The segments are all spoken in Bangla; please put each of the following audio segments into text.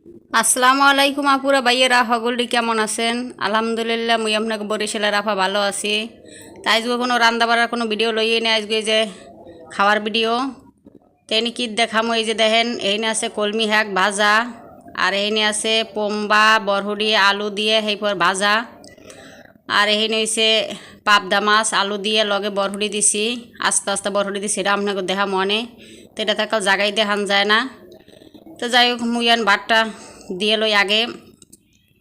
আসসালামু আলাইকুম আপুরা ভাইয়েরা সকলটি কেমন আছেন? আলহামদুলিল্লাহ মুই আপনাকে বরিশালের আপা ভালো আছি। তাই আজকে কোনো রান্না বাড়ার কোনো ভিডিও লইয়ে নিয়ে আজকে যে খাওয়ার ভিডিও তেনি কি দেখামো। এই যে দেখেন এইনে আছে কলমি শাক ভাজা, আর এইনে আছে পোম্বা বরহুড়ি আলু দিয়ে সেইপর ভাজা, আর এইনে হয়েছে পাবদা মাছ আলু দিয়ে লগে বরহুড়ি দিছি, আস্তে আস্তে বরহুড়ি দিছি, এটা আপনাকে দেখা মনে তো এটা থাকাল জায়গায় দেখান যায় না। তো যাই হোক মুইয়ান ভাতটা দিয়ে লই আগে।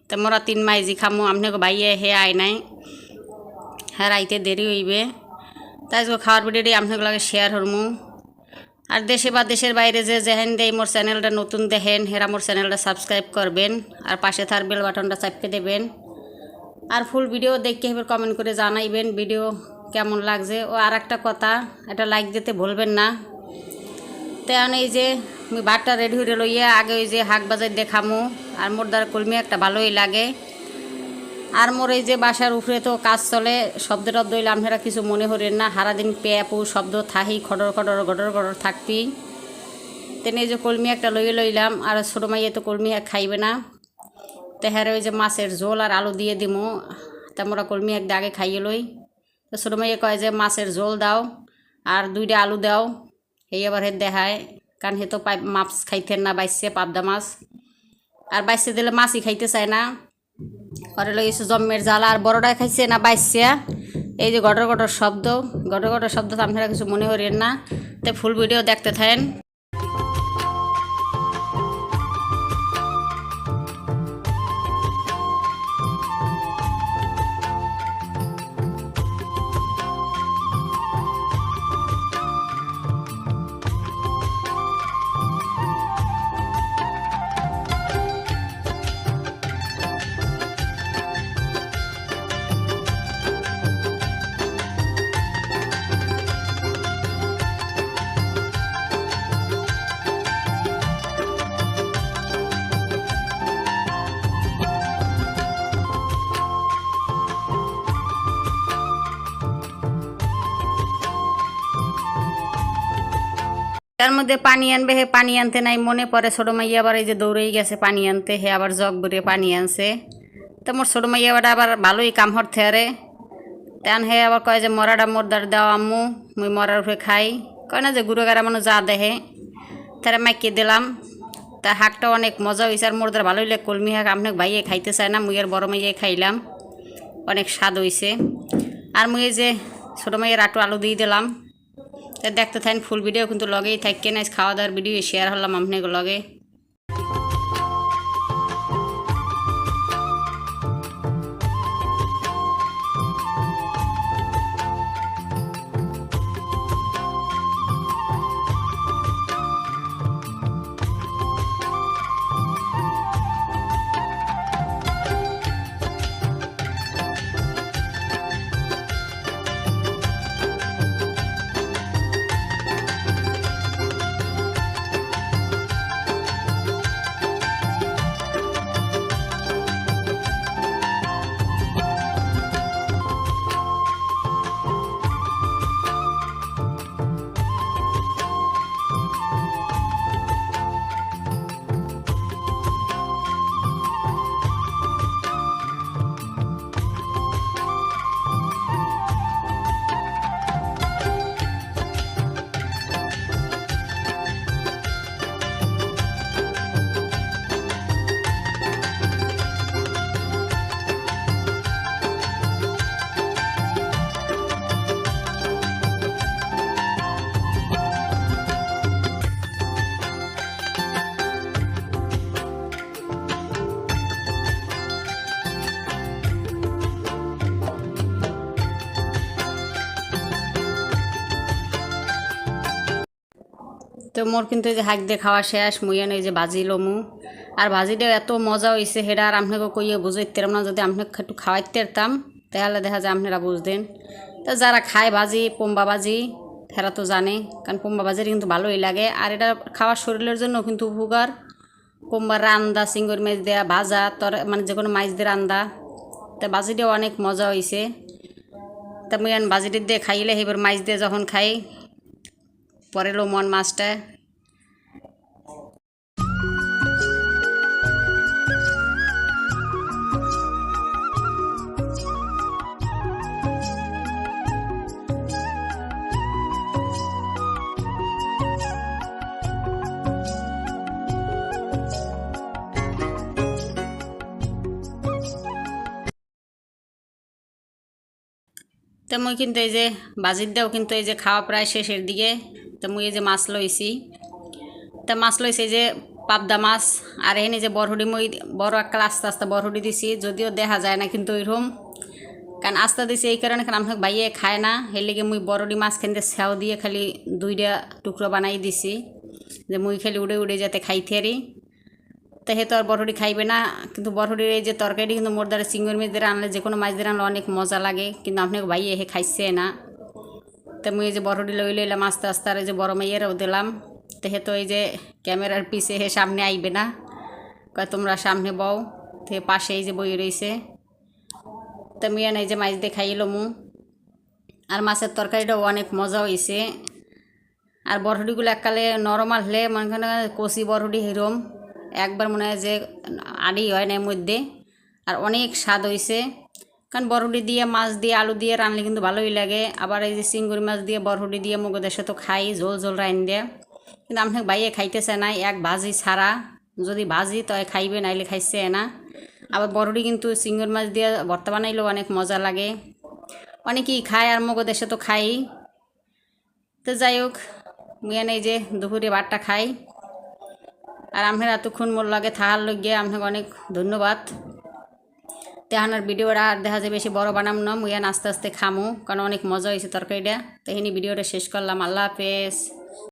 তো মোরা 3 মাইজি খামো, আপনাকে ভাইয়ে হে আয় নাই, হ্যাঁ রাইতে দেরি হইবে। তাই খাওয়ার ভিডিওটি আপনাকে লাগে শেয়ার করমু। আর দেশে বা দেশের বাইরে যে যেহেন দেয় মোর চ্যানেলটা নতুন দেখেন হেরা মোর চ্যানেলটা সাবস্ক্রাইব করবেন, আর পাশে থার বেল বাটনটা চাপকে দেবেন, আর ফুল ভিডিও দেখে এবার কমেন্ট করে জানাইবেন ভিডিও কেমন লাগছে। ও আর একটা কথা, এটা লাইক দিতে ভুলবেন না। তেমন এই যে আমি ভাতটা রেডি হয়ে লইয়া আগে ওই যে শাক বাজার দেখামু, আর মোর দ্বারা কলমি একটা ভালোই লাগে। আর মোর এই যে বাসার উপরে তো কাজ চলে, শব্দ টব্দ হইলে আপনারা কিছু মনে করেন না, সারাদিন পেয়াপু শব্দ থাহি খডর খডর গডর গডর থাকবি। তেনে এই যে কলমি একটা লইলাম, আর ছোটো মাইয়ে তো কলমি এক খাইবে না, তো হ্যাঁ ওই যে মাছের ঝোল আর আলু দিয়ে দিমু। তা মোরা কলমি এক আগে খাইয়ে লই। তো ছোটো মাইয়ে কয় যে মাছের ঝোল দাও আর 2টা আলু দাও, এই আবার হে দেখায়, কারণ হে তো মাছ খাইতেন না, বাইসে পাবদা মাছ, আর বাইসে দিলে মাছই খাইতে চায় না। ঘরে লইছে জম্মের জ্বালা, আর বড়টা খাইছে না বাইসে। এই যে গটর গটর শব্দ, গটর গটর শব্দ তো আপনারা কিছু মনে করেন না। তো ফুল ভিডিও দেখতে থাকেন। তার মধ্যে পানি আনবে, হে পানি আনতে নাই মনে পড়ে। ছোটো মাইয়া আবার এই যে দৌড়েই গেছে পানি আনতে, হে আবার জগ ভরে পানি আনছে। তো মোর ছোটো মাইয়া আবার ভালোই কাম হরতে আরে, তেন হে আবার কয় যে মরাটা মোর দ্বার দাও আম্মু, মুই মরার উপরে খাই। কয় না যে গুঁড়ো গাড়া মানুষ যা দেহে তারা মাইকে দিলাম। তা শাকটা অনেক মজা হয়েছে, আর মোর দ্বার ভালোই লাগে কলমি শাক। আপনাকে ভাইয়ে খাইতে চায় না, মুই আর বড় মাইয়ে খাইলাম, অনেক স্বাদ হয়েছে। আর মুই যে ছোটো মাইয়ের আলু দিয়ে দিলাম। তা দেখতে থাকেন ফুল ভিডিও, কিন্তু লগেই থাকেন। আজ খাওয়া দাওয়ার ভিডিও শেয়ার হলাম আপনাকে লগে। তো মোর কিন্তু এই যে হাঁক দিয়ে খাওয়া শেষ, মুইয়ান এই যে ভাজি লমু। আর ভাজিটা এত মজা হয়েছে সেটা আর আপনাকে কইয়ে বুঝাইতাম না। যদি আপনাকে একটু খাওয়াইতে পারতাম তাহলে দেখা যায় আপনারা বুঝতেন। তো যারা খায় ভাজি পোম্বা ভাজি তারা তো জানে, কারণ পোম্বা ভাজির কিন্তু ভালোই লাগে, আর এটা খাওয়ার শরীরের জন্য কিন্তু উপকার। পোম্বার রান্দা চিংড়ি মাছ দেওয়া ভাজা মানে যে কোনো মাছ দিয়ে রান্দা, তা ভাজিটাও অনেক মজা হয়েছে। তা মুই ভাজিটি দিয়ে খাইলে সেইবার মাছ দিয়ে যখন খাই পরে লো মন মাছটা। তো মুই কিন্তু এই যে বাজির দাও কিন্তু এই যে খাওয়া প্রায় শেষের দিকে। তো মুই এই যে মাছ লইছি, তা মাছ লইছি যে পাবদা মাছ। আর এখানে যে বরহুডি মুই বড় একটা আস্তে আস্তে বরহুডি দিছি, যদিও দেখা যায় না কিন্তু ওইরকম, কারণ আস্তে দিছি এই কারণে কারণ আপনাকে বাইয়ে খায় না, এর লেগে মুই বরহুডি মাছ খেতে সেও দিয়ে খালি 2টা টুকরো বানাই দিছি যে মুই খালি উড়ে উড়ে যাতে খাইতে পারি। তো হে তো আর বরহুডি খাইবে না, কিন্তু বরহুডির এই যে তরকারি কিন্তু মোর দ্বারা চিংড়ি মাছ দিয়ে আনলে যে কোনো মাছ দিয়ে আনলে অনেক মজা লাগে, কিন্তু আপনাকে বাইয়ে হে খাইছে না। তো মুই এই যে বরহুডি লই লইলাম আস্তে আস্তে, আর এই যে বড় মাইয়েরও দিলাম। তো হে তো এই যে ক্যামেরার পিছে হে সামনে আইবে না, কয় তোমরা সামনে বও, তো পাশে এই যে বই রয়েছে। তো মুই এই যে মাছ দিয়ে খাইলো মু, আর মাছের তরকারিটাও অনেক মজা হয়েছে। আর বরহুডিগুলো এককালে নরমাল হলে মনে করেন কষি বরহুডি হিরম একবার মনে হয় যে আড়ি হয় না এর মধ্যে, আর অনেক স্বাদ হয়েছে। কারণ বরহুডি দিয়ে মাছ দিয়ে আলু দিয়ে রানলে কিন্তু ভালোই লাগে। আবার এই যে চিংড়ি মাছ দিয়ে বরহুডি দিয়ে মুগদের সাথে খাই ঝোল ঝোল রাইন দিয়ে, কিন্তু আপনাকে বাইয়ে খাইতেছে না এক ভাজি ছাড়া, যদি ভাজি তো খাইবে নাইলে খাইছে না। আবার বরহুডি কিন্তু চিংড়ি মাছ দিয়ে ভর্তা বানাইলেও অনেক মজা লাগে, অনেকেই খায় আর মুগদের সাথে খাই। তো যাই হোক মুই এই যে দুপুরে ভাতটা খাই, আর আপনারা এতক্ষণ মোর লাগে থাকার লইগে আপনাকে অনেক ধন্যবাদ। তেহানার ভিডিওটা আর দেখা যায় বেশি বড় বানাম না, মুই আস্তে আস্তে খামু, কারণ অনেক মজা হয়েছে তরকারিটা। তো এখানে ভিডিওটা শেষ করলাম। আল্লাহ হাফেজ।